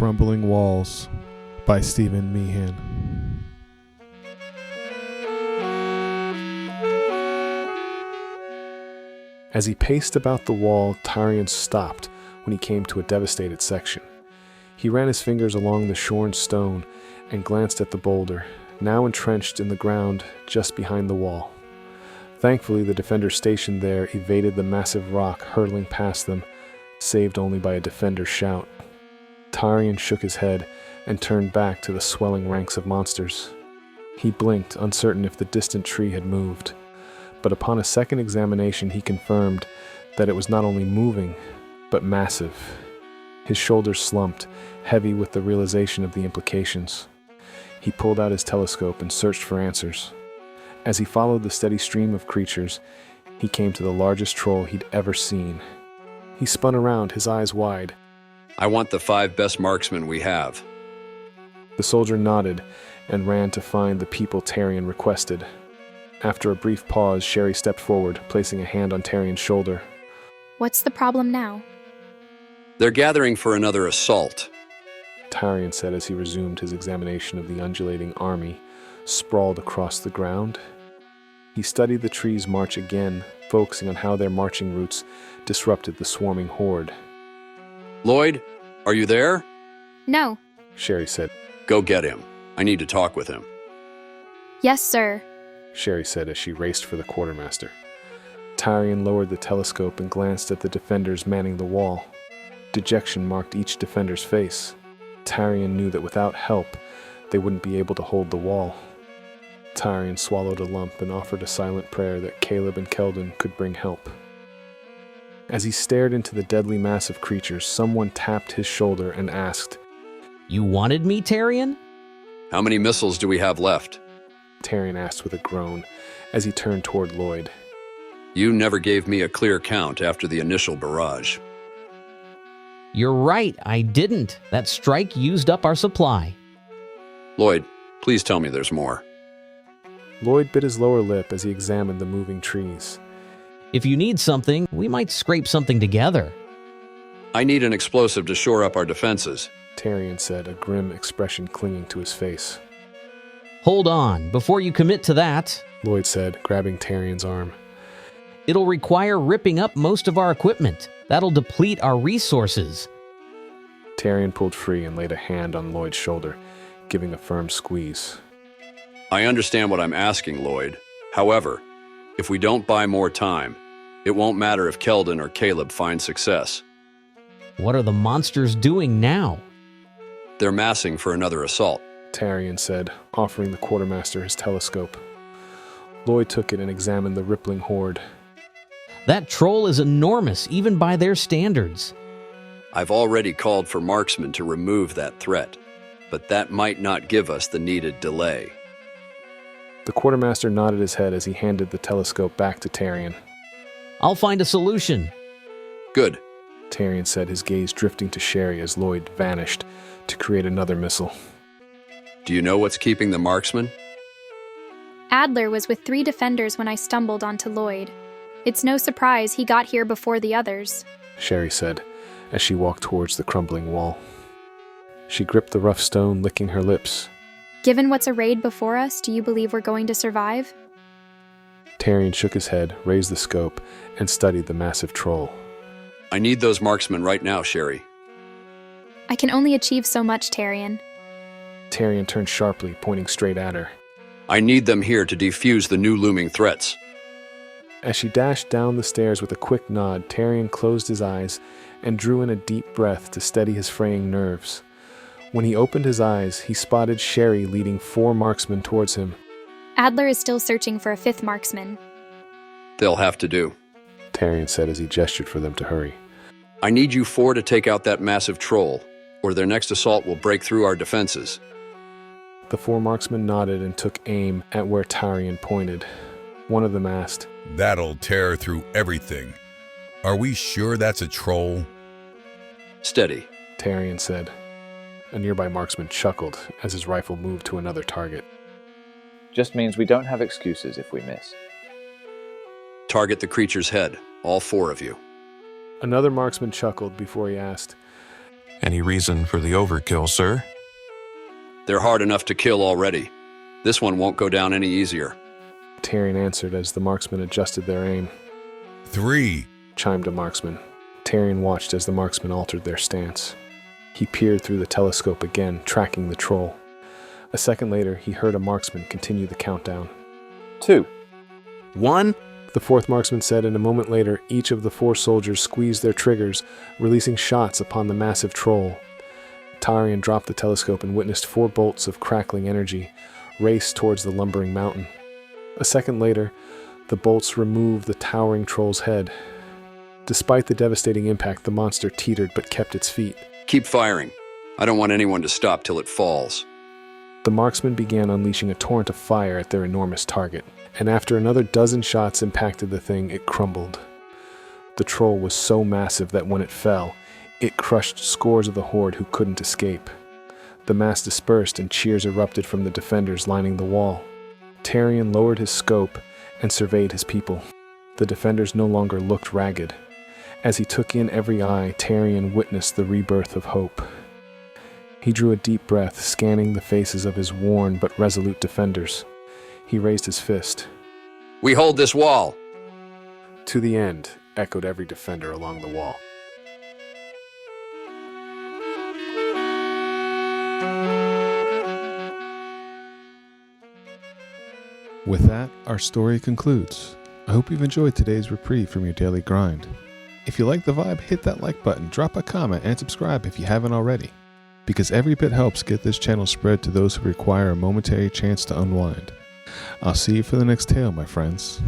Crumbling Walls by Stephen Meehan. As he paced about the wall, Tyrion stopped when he came to a devastated section. He ran his fingers along the shorn stone and glanced at the boulder, now entrenched in the ground just behind the wall. Thankfully, the defenders stationed there evaded the massive rock hurtling past them, saved only by a defender's shout. Tyrion shook his head and turned back to the swelling ranks of monsters. He blinked, uncertain if the distant tree had moved, but upon a second examination he confirmed that it was not only moving, but massive. His shoulders slumped, heavy with the realization of the implications. He pulled out his telescope and searched for answers. As he followed the steady stream of creatures, he came to the largest troll he'd ever seen. He spun around, his eyes wide. I want the 5 best marksmen we have. The soldier nodded and ran to find the people Tyrion requested. After a brief pause, Sherry stepped forward, placing a hand on Tyrion's shoulder. What's the problem now? They're gathering for another assault. Tyrion said as he resumed his examination of the undulating army sprawled across the ground. He studied the trees march again, focusing on how their marching routes disrupted the swarming horde. Lloyd, are you there? No. Sherry said. Go get him. I need to talk with him. Yes, sir. Sherry said as she raced for the quartermaster. Tyrion lowered the telescope and glanced at the defenders manning the wall. Dejection marked each defender's face. Tyrion knew that without help, they wouldn't be able to hold the wall. Tyrion swallowed a lump and offered a silent prayer that Caleb and Keldon could bring help. As he stared into the deadly mass of creatures, someone tapped his shoulder and asked, You wanted me, Tyrion? How many missiles do we have left? Tyrion asked with a groan as he turned toward Lloyd. You never gave me a clear count after the initial barrage. You're right, I didn't. That strike used up our supply. Lloyd, please tell me there's more. Lloyd bit his lower lip as he examined the moving trees. If you need something, we might scrape something together. I need an explosive to shore up our defenses. Tyrion said, a grim expression clinging to his face. Hold on, before you commit to that, Lloyd said, grabbing Tyrion's arm. It'll require ripping up most of our equipment. That'll deplete our resources. Tyrion pulled free and laid a hand on Lloyd's shoulder, giving a firm squeeze. I understand what I'm asking, Lloyd. However, if we don't buy more time, it won't matter if Keldon or Caleb find success. What are the monsters doing now? They're massing for another assault. Tyrion said, offering the quartermaster his telescope. Lloyd took it and examined the rippling horde. That troll is enormous, even by their standards. I've already called for marksmen to remove that threat, but that might not give us the needed delay. The quartermaster nodded his head as he handed the telescope back to Tyrion. I'll find a solution. Good. Tyrion said, his gaze drifting to Sherry as Lloyd vanished to create another missile. Do you know what's keeping the marksmen? Adler was with 3 defenders when I stumbled onto Lloyd. It's no surprise he got here before the others, Sherry said, as she walked towards the crumbling wall. She gripped the rough stone, licking her lips. Given what's arrayed before us, do you believe we're going to survive? Tyrion shook his head, raised the scope, and studied the massive troll. I need those marksmen right now, Sherry. I can only achieve so much, Tyrion. Tyrion turned sharply, pointing straight at her. I need them here to defuse the new looming threats. As she dashed down the stairs with a quick nod, Tyrion closed his eyes and drew in a deep breath to steady his fraying nerves. When he opened his eyes, he spotted Sherry leading 4 marksmen towards him. Adler is still searching for a 5th marksman. They'll have to do. Tyrion said as he gestured for them to hurry. I need you 4 to take out that massive troll, or their next assault will break through our defenses. The 4 marksmen nodded and took aim at where Tyrion pointed. One of them asked, That'll tear through everything. Are we sure that's a troll? Steady. Tyrion said. A nearby marksman chuckled as his rifle moved to another target. Just means we don't have excuses if we miss. Target the creature's head, all 4 of you. Another marksman chuckled before he asked, Any reason for the overkill, sir? They're hard enough to kill already. This one won't go down any easier. Tarian answered as the marksmen adjusted their aim. 3. Chimed a marksman. Tarian watched as the marksmen altered their stance. He peered through the telescope again, tracking the troll. A second later, he heard a marksman continue the countdown. 2. 1. The fourth marksman said, and a moment later, each of the 4 soldiers squeezed their triggers, releasing shots upon the massive troll. Tarian dropped the telescope and witnessed 4 bolts of crackling energy race towards the lumbering mountain. A second later, the bolts removed the towering troll's head. Despite the devastating impact, the monster teetered but kept its feet. Keep firing. I don't want anyone to stop till it falls. The marksmen began unleashing a torrent of fire at their enormous target, and after another dozen shots impacted the thing, it crumbled. The troll was so massive that when it fell, it crushed scores of the horde who couldn't escape. The mass dispersed and cheers erupted from the defenders lining the wall. Tarian lowered his scope and surveyed his people. The defenders no longer looked ragged. As he took in every eye, Tarian witnessed the rebirth of hope. He drew a deep breath, scanning the faces of his worn but resolute defenders. He raised his fist. We hold this wall. To the end, echoed every defender along the wall. With that, our story concludes. I hope you've enjoyed today's reprieve from your daily grind. If you like the vibe, hit that like button, drop a comment, and subscribe if you haven't already. Because every bit helps get this channel spread to those who require a momentary chance to unwind. I'll see you for the next tale, my friends.